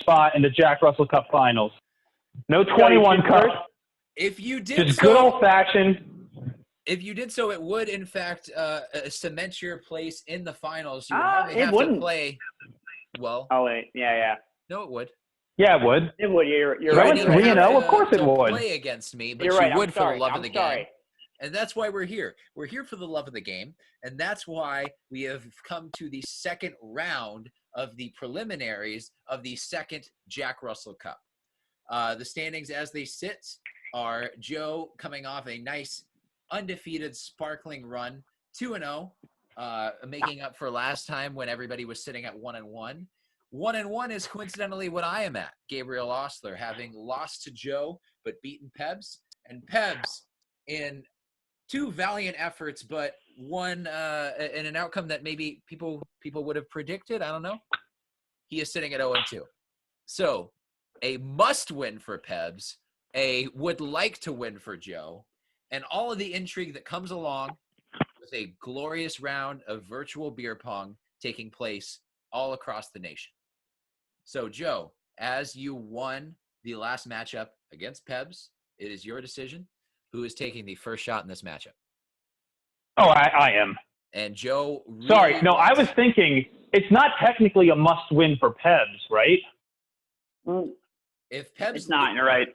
spot in the Jack Russell Cup Finals. No 21 Cup. If you did Just so, good old-fashioned. If you did so, it would, in fact, cement your place in the finals. You would it hardly have wouldn't. to play. Well, Oh, wait. Yeah. no, it would. Yeah, it would. It would. You're You right. wouldn't went even 3-0, have of course it to would. play against me, but You're you right. would I'm for sorry. the love of I'm the sorry. game. And that's why we're here. We're here for the love of the game, and that's why we have come to the second round of the preliminaries of the second Jack Russell Cup. The standings as they sit are Joe coming off a nice undefeated sparkling run, 2-0, making up for last time when everybody was sitting at 1-1. 1-1 is coincidentally what I am at. Gabriel Ostler having lost to Joe but beaten Pebs, and Pebs in two valiant efforts, but one in an outcome that maybe people would have predicted. I don't know. He is sitting at 0-2. So a must win for Pebs, a would like to win for Joe, and all of the intrigue that comes along with a glorious round of virtual beer pong taking place all across the nation. So Joe, as you won the last matchup against Pebs, it is your decision. Who is taking the first shot in this matchup? Oh, I am. And Joe really Sorry. No, I was thinking it's not technically a must-win for Pebs, right? If Pebs, It's not. You're right.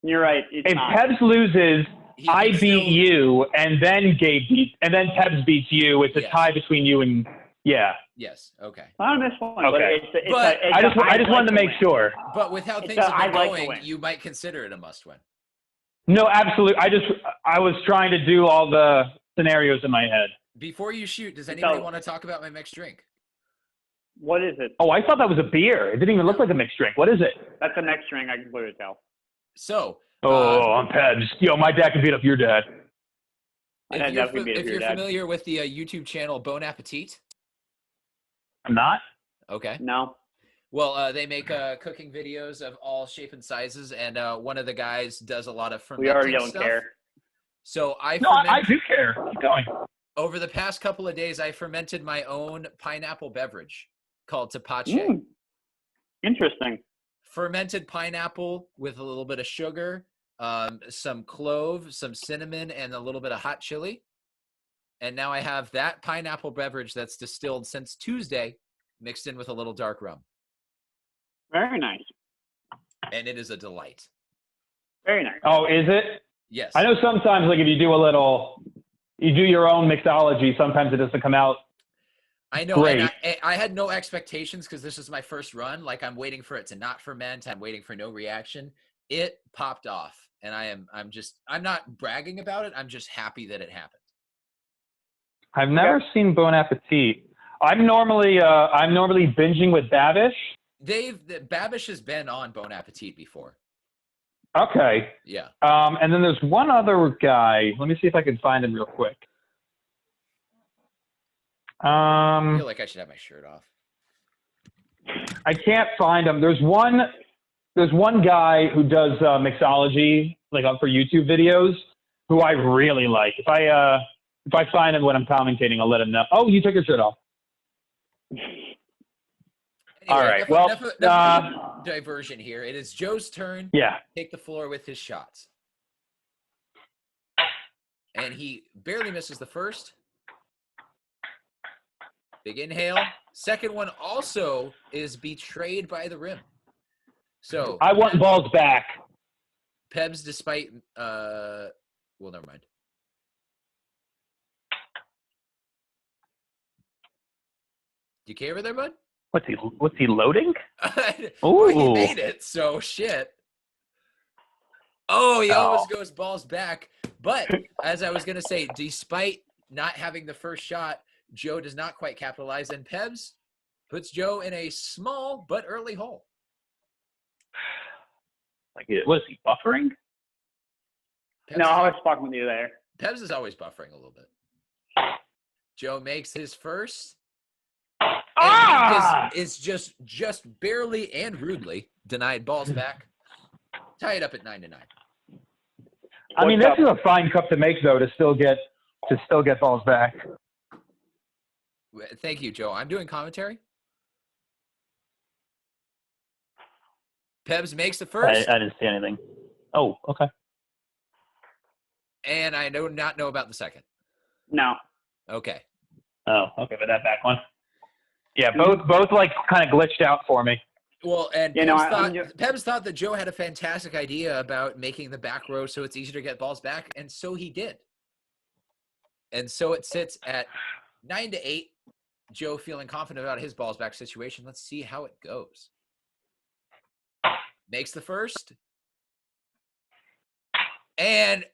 You're right. It's If not. Pebs loses, he I can beat still- you, and then Gabe beats, and then Pebs beats you. It's a Yes. tie between you and Yes. Okay. I don't miss one. Okay. But I just wanted to make sure. But with how It's things a have been I'd like to going, win. you might consider it a must-win. No, absolutely. I was trying to do all the scenarios in my head. Before you shoot, does anybody So- want to talk about my mixed drink? What is it? Oh, I thought that was a beer. It didn't even look like a mixed drink. What is it? That's the next string. I can clearly tell. So, Oh, I'm Pebs. Yo, my dad can beat up your dad. I'd definitely beat up if your you're dad. familiar with the YouTube channel Bon Appetit, I'm not. okay. No. Well, they make cooking videos of all shape and sizes, and one of the guys does a lot of fermenting We already don't stuff. care. So No, I do care. Keep going. over the past couple of days, I fermented my own pineapple beverage called Tepache. Interesting. Fermented pineapple with a little bit of sugar, some clove, some cinnamon, and a little bit of hot chili. And now I have that pineapple beverage that's distilled since Tuesday, mixed in with a little dark rum. Very nice. And it is a delight. Very nice. Oh, is it? Yes. I know sometimes, like, if you do your own mixology, sometimes it doesn't come out. I know. Great. And I had no expectations because this is my first run. Like, I'm waiting for it to not ferment. I'm waiting for no reaction. It popped off. And I'm not bragging about it. I'm just happy that it happened. I've never seen Bon Appetit. I'm normally binging with Babish. Babish has been on Bon Appetit before. Okay. Yeah. And then there's one other guy. Let me see if I can find him real quick. I feel like I should have my shirt off. I can't find him. There's one guy who does mixology, like for YouTube videos, who I really like. If I find him when I'm commentating, I'll let him know. Oh, you took your shirt off. Anyway, All right. enough diversion here. It is Joe's turn. Yeah. Take the floor with his shots. And he barely misses the first. Big inhale. Second one also is betrayed by the rim. So I want balls back. Pebs, despite well, never mind. Do you care over there, bud? What's he loading? Well, he Ooh. made it, so shit. Oh, he always goes balls back. But as I was gonna say, despite not having the first shot, Joe does not quite capitalize, and Pebs puts Joe in a small but early hole. Like, was he buffering? No, I was talking with you there. Pebs is always buffering a little bit. Joe makes his first. And is just barely and rudely denied balls back. Tie it up at 9-9. I mean, this is a fine cup to make, though, to still get balls back. Thank you, Joe. I'm doing commentary. Pebs makes the I first, didn't see anything. Oh, okay. and I do not know about the second. No. Okay. Oh, okay, but that back one. Yeah, both like kind of glitched out for me. Well, and You know, Pebs thought that Joe had a fantastic idea about making the back row so it's easier to get balls back, and so he did. And so it sits at 9-8. Joe feeling confident about his balls back situation. Let's see how it goes. Makes the first. And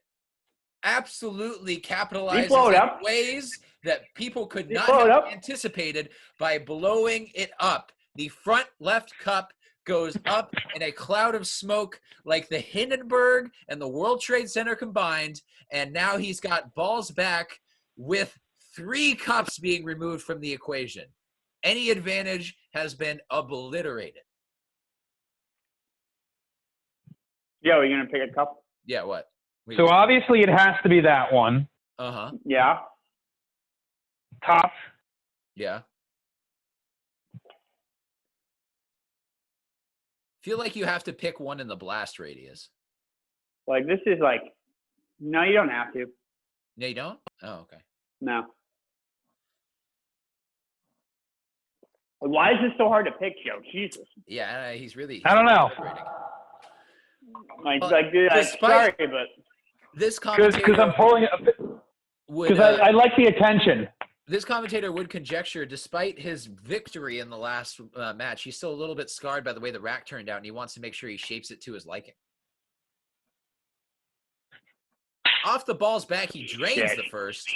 absolutely capitalizes in ways that people could not have anticipated by blowing it up. The front left cup goes up in a cloud of smoke like the Hindenburg and the World Trade Center combined, and now he's got balls back with 3 cups being removed from the equation. Any advantage has been obliterated. Joe, are you going to pick a cup? Yeah, what? So obviously it has to be that one. Uh-huh. Yeah. Top. Yeah. Feel like you have to pick one in the blast radius. Like, this is like, no, you don't have to. No, you don't? Oh, okay. No. Why is this so hard to pick, Joe? Jesus. Yeah, he's really. I don't know. Sorry, but this commentator. Because I'm pulling it. Because I like the attention. This commentator would conjecture, despite his victory in the last match, he's still a little bit scarred by the way the rack turned out, and he wants to make sure he shapes it to his liking. Off the ball's back, he drains the first.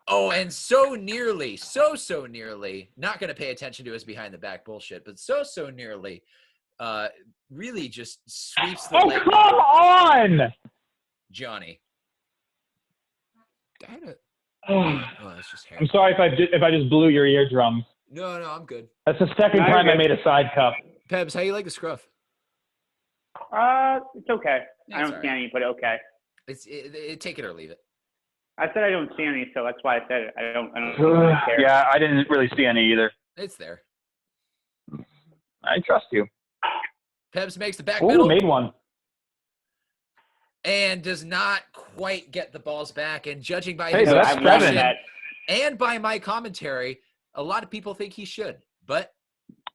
Oh, and so nearly, so nearly, not going to pay attention to his behind the back bullshit, but so nearly, really just sweeps the leg. Oh, come on! Johnny. Oh, that's just hair. I'm sorry if I just blew your eardrums. No, I'm good. That's the second time I made a side cup. Pebs, how you like the scruff? It's okay. Yeah, I don't see any, but okay. Take it or leave it. I said I don't see any, so that's why I said it. I don't really care. Yeah, I didn't really see any either. It's there. I trust you. Pebs makes the back Ooh, middle. Made one. And does not quite get the balls back. And judging by his expression seven. And by my commentary, a lot of people think he should. But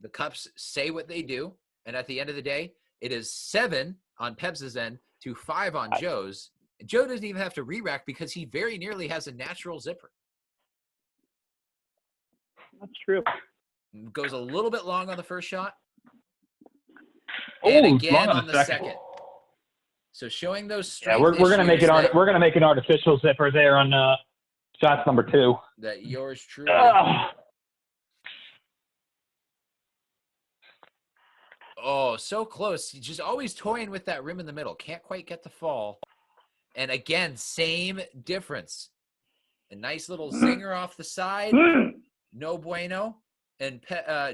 the cups say what they do. And at the end of the day, it is 7 on Pebs' end to 5 on Joe's. Joe doesn't even have to re-rack because he very nearly has a natural zipper. That's true. Goes a little bit long on the first shot. Ooh, And again long on the second. So showing those strength we're gonna make it we're gonna make an artificial zipper there on shots number 2. That yours truly. Oh, so close. He's just always toying with that rim in the middle. Can't quite get the fall. And again, same difference. A nice little zinger off the side. No bueno. And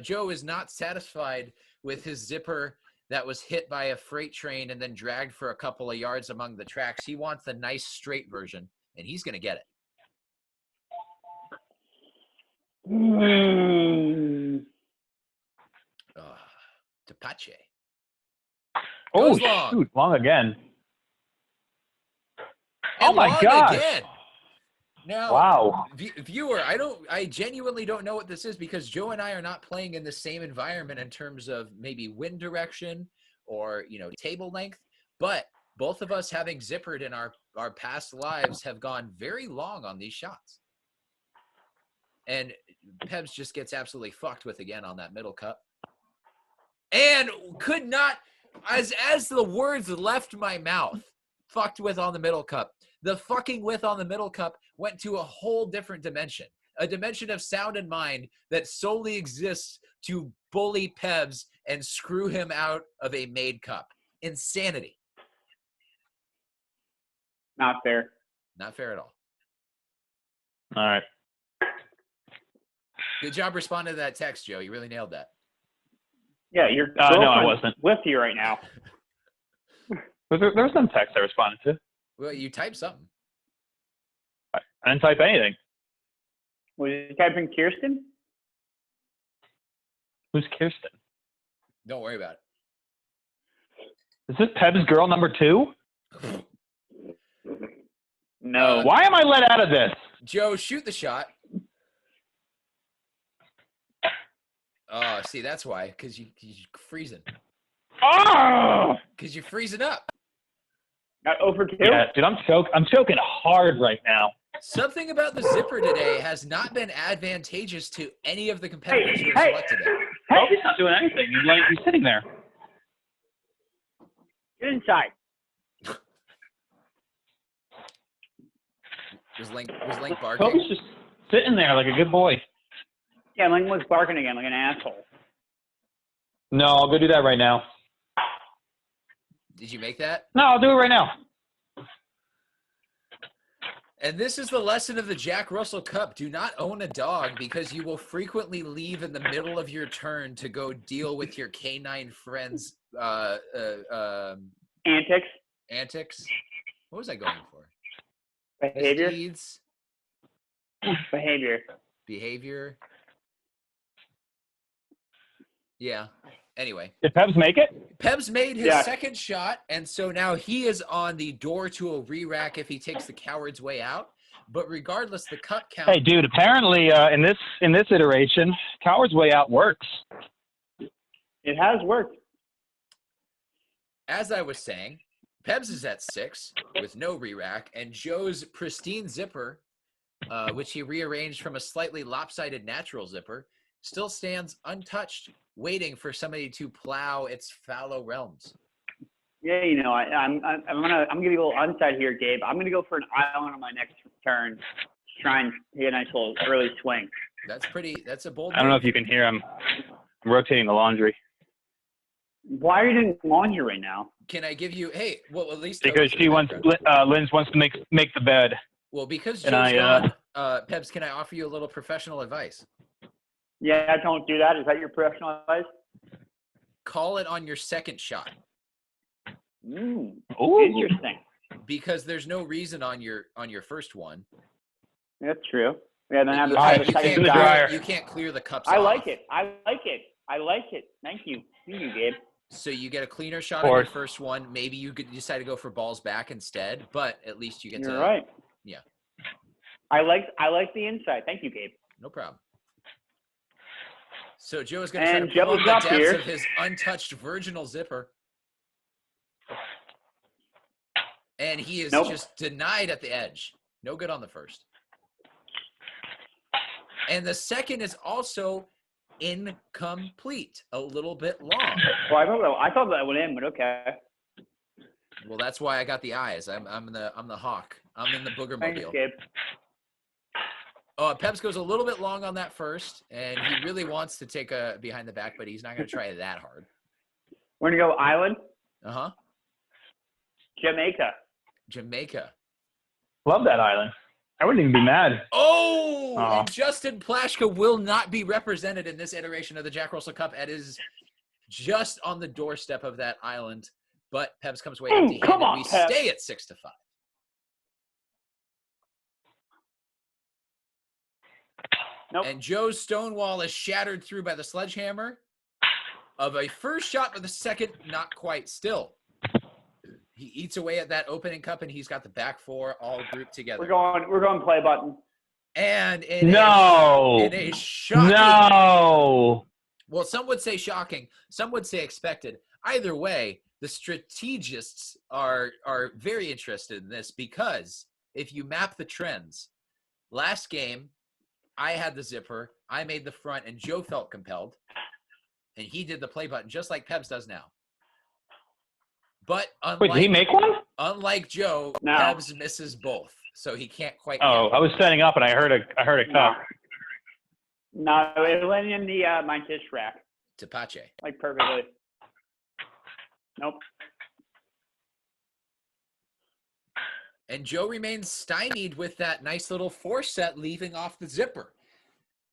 Joe is not satisfied with his zipper that was hit by a freight train and then dragged for a couple of yards among the tracks. He wants the nice straight version, and he's going to get it. Tepache. Oh, shoot. Long again. And oh, my gosh. Again. Now, wow. Viewer, I genuinely don't know what this is because Joe and I are not playing in the same environment in terms of maybe wind direction or, table length, but both of us having zippered in our past lives have gone very long on these shots. And Pebs just gets absolutely fucked with again on that middle cup. And could not, as the words left my mouth, fucked with on the middle cup. The fucking with on the middle cup went to a whole different dimension, a dimension of sound and mind that solely exists to bully Pebs and screw him out of a made cup. Insanity. Not fair. Not fair at all. All right. Good job responding to that text, Joe. You really nailed that. Yeah, your no, I wasn't with you right now. There was some text I responded to. Well, you typed something. I didn't type anything. Was you typing Kirsten? Who's Kirsten? Don't worry about it. Is this Pebs girl number 2? No. Why am I let out of this? Joe, shoot the shot. Oh, see, that's why. Because you're freezing. Oh! Because you're freezing up. Got over 2? Yeah, dude, I'm choking hard right now. Something about the zipper today has not been advantageous to any of the competitors who have Hey. selected it. Oh, he's not doing anything. He's sitting there. Get inside. Was Link barking? Kobe's just sitting there like a good boy. Yeah, Link was barking again like an asshole. No, I'll go do that right now. Did you make that? No, I'll do it right now. And this is the lesson of the Jack Russell Cup. Do not own a dog because you will frequently leave in the middle of your turn to go deal with your canine friends' Antics. antics. What was I going for? Behavior. Misdeeds, behavior. Yeah. Anyway, Did Pebs make it? Pebs made his Yeah. second shot, and so now he is on the door to a re-rack if he takes the coward's way out. But regardless, the cup count. Hey, dude. Apparently, in this iteration, Coward's Way Out works. It has worked. As I was saying, Pebs is at 6 with no re-rack, and Joe's pristine zipper, which he rearranged from a slightly lopsided natural zipper, still stands untouched, waiting for somebody to plow its fallow realms. Yeah, you know, I'm gonna be a little onside here, Gabe. I'm gonna go for an island on my next turn, try and take a nice little early swing. That's a bold I don't know move. if you can hear him. I'm rotating the laundry. Why are you doing laundry right now? Can I give you? Hey, well, at least Because those she in the wants, background. Lynn's wants to make the bed. Well, because Joe's And I, gone, Pebs, can I offer you a little professional advice? Yeah, don't do that. Is that your professional advice? Call it on your second shot, Ooh. Interesting. because there's no reason on your first one. That's true. Yeah, then have You the All right, can't, you, second can't in the shot. dryer. you can't clear the cups I off. like it. I like it. Thank you, Gabe. So you get a cleaner shot on your first one. Maybe you could decide to go for balls back instead, but at least you get You're to. right. Yeah. I like the insight. Thank you, Gabe. No problem. So Joe is going to try And to plumb Joe's the up depths here. of his untouched virginal zipper. And he is Nope. just denied at the edge. No good on the first. And the second is also incomplete. A little bit long. Well, I thought that went in, but okay. Well, that's why I got the eyes. I'm the hawk. I'm in the booger Thanks, mobile. Gabe. Pebs goes a little bit long on that first, and he really wants to take a behind the back, but he's not going to try that hard. We're gonna go island, Uh-huh. Jamaica. Love that island. I wouldn't even be mad. Oh, Aw. and Justin Plashka will not be represented in this iteration of the Jack Russell Cup. It is just on the doorstep of that island, but Pebs comes away empty-handed. come on, We Pebs. stay at 6-5. Nope. And Joe's stonewall is shattered through by the sledgehammer of a first shot, but the second, not quite still. He eats away at that opening cup, and he's got the back four all grouped together. We're going play button. And in No. a shocking. No. Well, some would say shocking. Some would say expected. Either way, the strategists are very interested in this because if you map the trends, last game, I had the zipper, I made the front, and Joe felt compelled. And he did the play button just like Pebs does now. But Wait, did he make one? unlike Joe, No. Pebs misses both. So he can't quite Oh, get I was setting up and I heard a cup. No, it went in the my dish rack, to Pache. like perfectly. Nope. And Joe remains stymied with that nice little 4-set leaving off the zipper.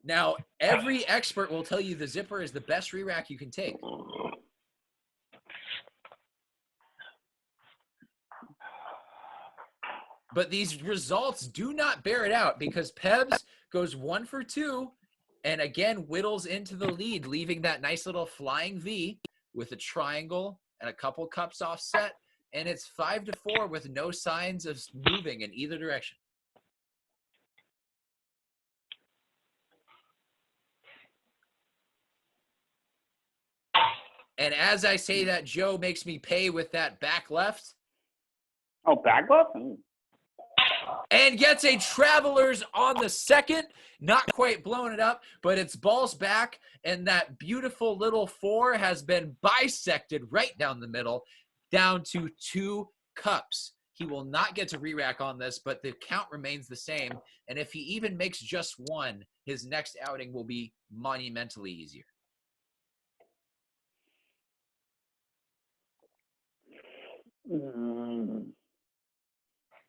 Now, every expert will tell you the zipper is the best re-rack you can take. But these results do not bear it out because Pebs goes 1 for 2 and again whittles into the lead, leaving that nice little flying V with a triangle and a couple cups offset, and it's 5-4 with no signs of moving in either direction. And as I say that, Joe makes me pay with that back left. Oh, back left? Ooh. And gets a Travelers on the second. Not quite blowing it up, but it's balls back, and that beautiful little 4 has been bisected right down the middle, down to 2 cups. He will not get to re-rack on this, but the count remains the same. And if he even makes just 1, his next outing will be monumentally easier.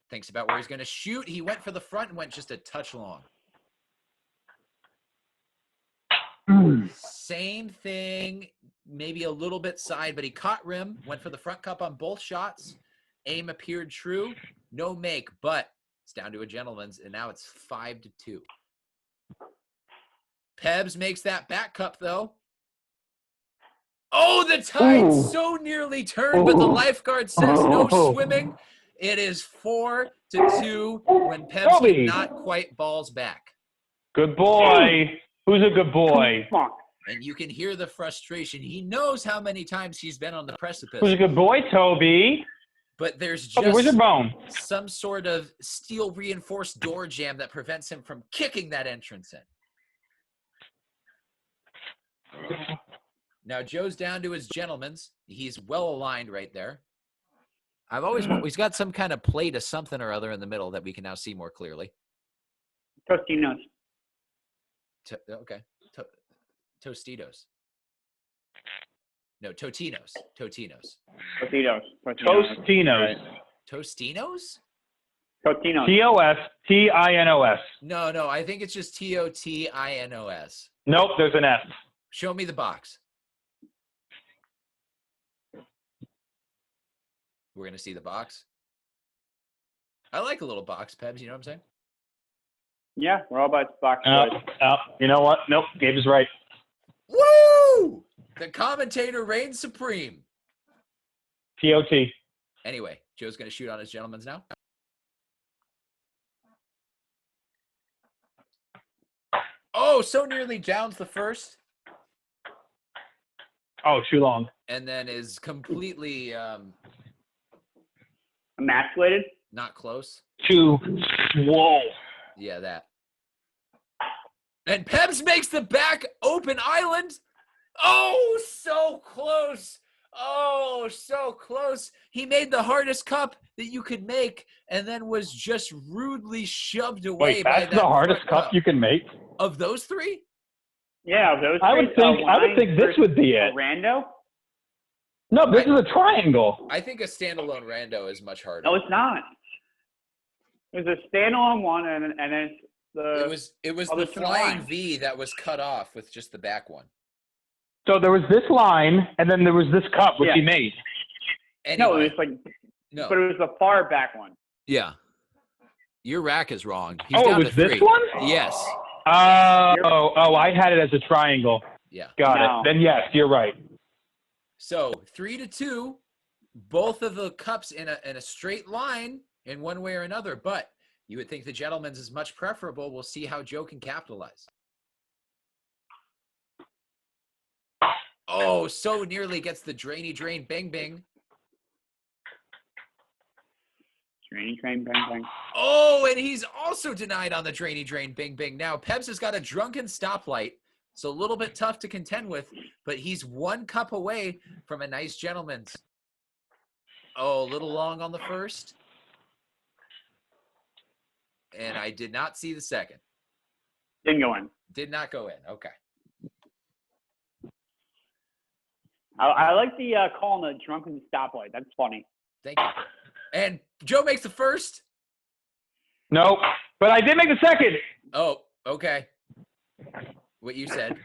Thinks about where he's going to shoot. He went for the front and went just a touch long. Same thing, maybe a little bit side, but he caught rim, went for the front cup on both shots. Aim appeared true. No make, but it's down to a gentleman's, and now it's 5-2. Pebs makes that back cup, though. Oh, the tide so nearly turned, but the lifeguard says no swimming. It is 4-2 when Pebs cannot quite balls back. Good boy. Who's a good boy? And you can hear the frustration. He knows how many times he's been on the precipice. Who's a good boy, Toby? But there's Toby, where's your just bone? some sort of steel-reinforced door jam that prevents him from kicking that entrance in. Now Joe's down to his gentleman's. He's well aligned right there. He's got some kind of plate of something or other in the middle that we can now see more clearly. Tostinos. Okay. Tostitos. No, Totinos. Tostinos. Tostinos. Tostinos? Tostinos. Tostinos. No, I think it's just Totinos. Nope, there's an S. Show me the box. We're going to see the box. I like a little box, Pebs. You know what I'm saying? Yeah, we're all about box Oh, boys. you know what? Nope, Gabe is right. Woo! The commentator reigns supreme. TOT. Anyway, Joe's going to shoot on his gentleman's now. Oh, so nearly downs the first. Oh, too long. And then is completely Emasculated? not close. Whoa. Yeah, that. And Pebs makes the back open island. Oh, so close. Oh, so close. He made the hardest cup that you could make and then was just rudely shoved away Wait, by that's that the hardest front cup you can make? Of those 3? Yeah, those I would think this would be it. Rando? No, this is a triangle. I think a standalone rando is much harder. No, it's not. It was a standalone one, and then it's the. It was Oh, the there's no flying line. V that was cut off with just the back one. So there was this line, and then there was this cup, which Yeah. he made. Anyway, No, it was like. no. But it was the far back one. Yeah. Your rack is wrong. He's Oh, down it was to 3. this one? Yes. Oh, I had it as a triangle. Yeah. Got No. it. Then yes, you're right. So 3-2, both of the cups in a straight line in one way or another. But you would think the gentleman's is much preferable. We'll see how Joe can capitalize. Oh, so nearly gets the drainy drain bang bang. Train, bang, bang. Oh, and he's also denied on the drainy drain bing bing. Now, Pebs has got a drunken stoplight, so a little bit tough to contend with, but he's 1 cup away from a nice gentleman's. Oh, a little long on the first. And I did not see the second. Didn't go in. Did not go in. Okay. I like the call on the drunken stoplight. That's funny. Thank you. And Joe makes the first. Nope. But I did make the second. Oh, okay. What you said. So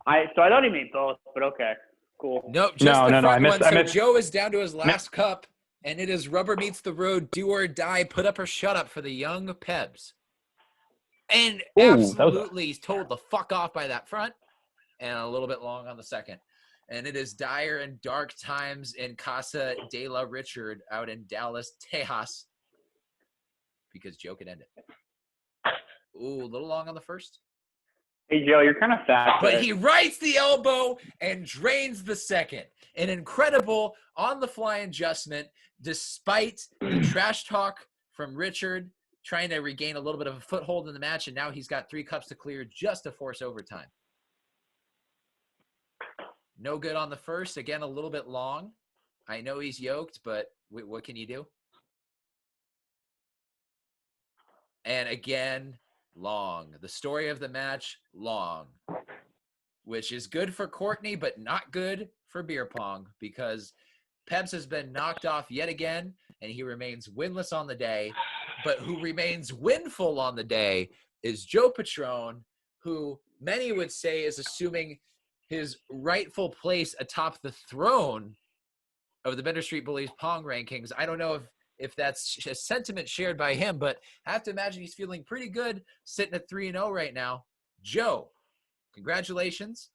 I thought he made both, but okay, cool. Nope, just No, the no, no, front I one. missed- So Joe is down to his last cup, and it is rubber meets the road, do or die, put up or shut up for the young Pebs. And Ooh, that was- absolutely he's told the fuck off by that front, and a little bit long on the second. And it is dire and dark times in Casa de la Richard out in Dallas, Tejas, because Joe could end it. Ooh, a little long on the first. Hey, Joe, you're kind of fast. But he rights the elbow and drains the second. An incredible on-the-fly adjustment, despite the trash talk from Richard trying to regain a little bit of a foothold in the match, and now he's got 3 cups to clear just to force overtime. No good on the first. Again, a little bit long. I know he's yoked, but what can you do? And again, long. The story of the match, long. Which is good for Courtney, but not good for beer pong, because Pebs has been knocked off yet again, and he remains winless on the day. But who remains winful on the day is Joe Patron, who many would say is assuming his rightful place atop the throne of the Bender Street Bullies Pong rankings. I don't know if that's a sentiment shared by him, but I have to imagine he's feeling pretty good sitting at 3-0 right now. Joe, congratulations.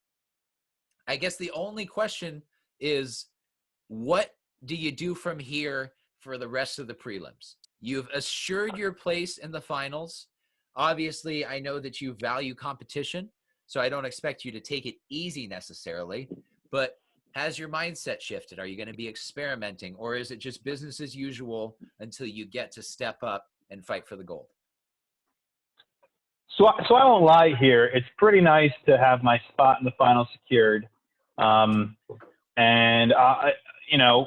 I guess the only question is, what do you do from here for the rest of the prelims? You've assured your place in the finals. Obviously, I know that you value competition, so I don't expect you to take it easy necessarily, but has your mindset shifted? Are you going to be experimenting, or is it just business as usual until you get to step up and fight for the gold? So I won't lie here. It's pretty nice to have my spot in the final secured. And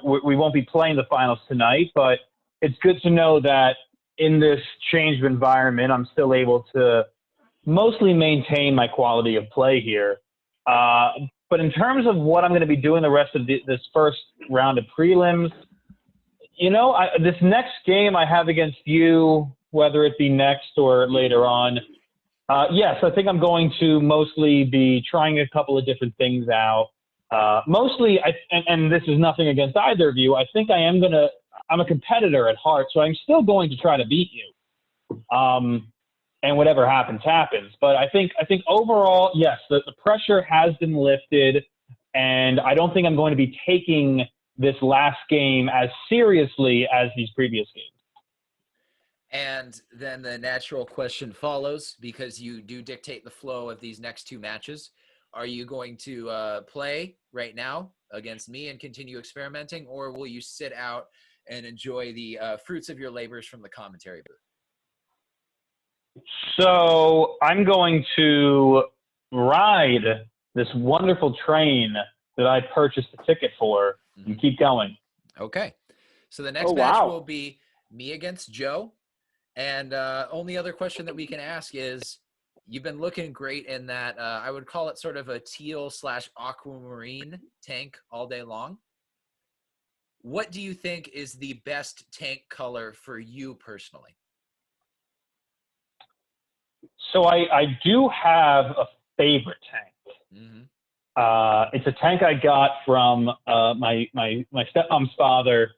we won't be playing the finals tonight, but it's good to know that in this changed environment, I'm still able to mostly maintain my quality of play here. But in terms of what I'm going to be doing the rest of this first round of prelims, this next game I have against you, whether it be next or later on, yes, I think I'm going to mostly be trying a couple of different things out. Mostly, and this is nothing against either of you, I think I'm a competitor at heart, so I'm still going to try to beat you. And whatever happens, happens. But I think overall, yes, the pressure has been lifted, and I don't think I'm going to be taking this last game as seriously as these previous games. And then the natural question follows, because you do dictate the flow of these next 2 matches. Are you going to play right now against me and continue experimenting, or will you sit out and enjoy the fruits of your labors from the commentary booth? So I'm going to ride this wonderful train that I purchased a ticket for and keep going. Okay. So the next match will be me against Joe. And only other question that we can ask is, you've been looking great in that, I would call it sort of a teal/aquamarine tank all day long. What do you think is the best tank color for you personally? So I do have a favorite tank. Mm-hmm. It's a tank I got from my stepmom's father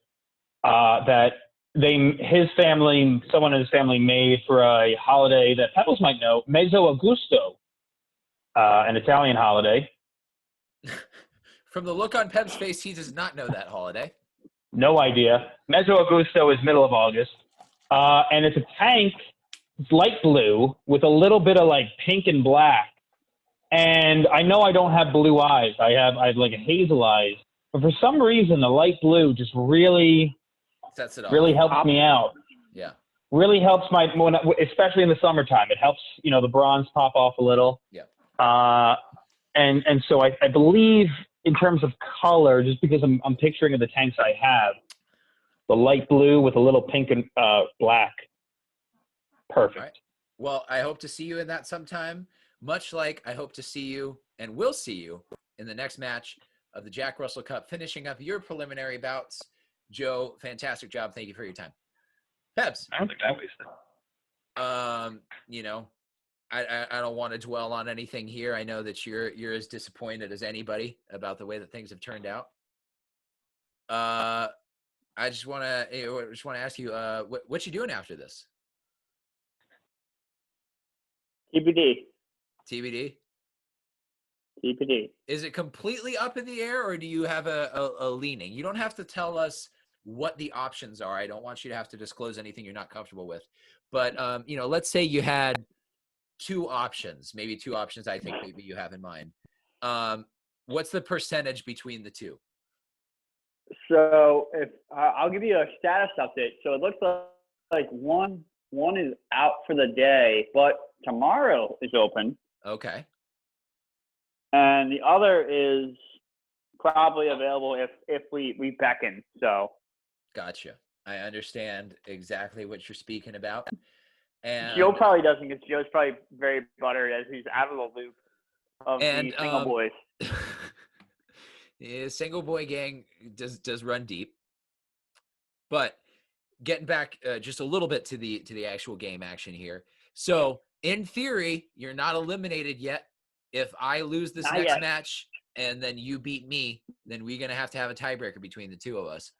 that someone in his family made for a holiday that Pebbles might know, Mezzo Augusto, an Italian holiday. From the look on Peb's face, he does not know that holiday. No idea. Mezzo Augusto is middle of August. And it's a tank. It's light blue with a little bit of like pink and black. And I know I don't have blue eyes. I have like hazel eyes. But for some reason, the light blue just really sets it off. Really helps me out. Yeah. Really helps especially in the summertime. It helps, the bronze pop off a little. Yeah. And so I believe in terms of color, just because I'm picturing the tanks I have, the light blue with a little pink and black. Perfect. All right. Well, I hope to see you in that sometime, much like I hope to see you and will see you in the next match of the Jack Russell Cup, finishing up your preliminary bouts. Joe, fantastic job. Thank you for your time. Pebs. I don't think I wasted. I don't want to dwell on anything here. I know that you're as disappointed as anybody about the way that things have turned out. I just want to ask you, what you doing after this? TBD. TBD? TPD. Is it completely up in the air, or do you have a leaning? You don't have to tell us what the options are. I don't want you to have to disclose anything you're not comfortable with. But, let's say you had two options, maybe two options I think maybe you have in mind. What's the percentage between the two? So if I'll give you a status update. So it looks like one is out for the day, but tomorrow is open, Okay. and the other is probably available if we beckon. So Gotcha. I understand exactly what you're speaking about. And Joe probably doesn't, because Joe's probably very buttered as he's out of the loop of the single boys. yeah, single boy gang does run deep. But getting back just a little bit to the actual game action here. So in theory, you're not eliminated yet. If I lose this Not next yet. match and then you beat me, then we're gonna have to have a tiebreaker between the two of us.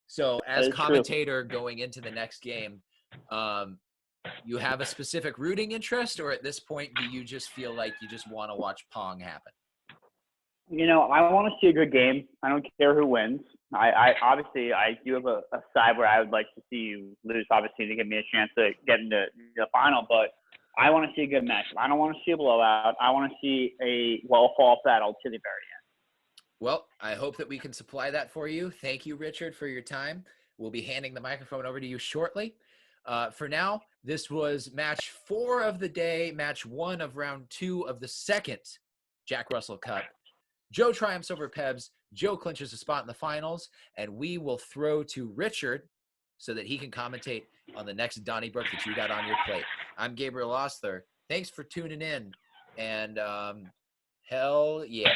So as is true. commentator going into the next game, you have a specific rooting interest, or at this point, do you just feel like you just want to watch Pong happen? I want to see a good game. I don't care who wins. I obviously I do have a side where I would like to see you lose, obviously, to give me a chance to get into the final. But I want to see a good match. I don't want to see a blowout. I want to see a well-fought battle to the very end. Well, I hope that we can supply that for you. Thank you, Richard, for your time. We'll be handing the microphone over to you shortly. For now, this was match 4 of the day, match 1 of round 2 of the second Jack Russell Cup. Joe triumphs over Pebs. Joe clinches a spot in the finals, and we will throw to Richard so that he can commentate on the next Donnybrook that you got on your plate. I'm Gabriel Ostler. Thanks for tuning in, and hell yeah.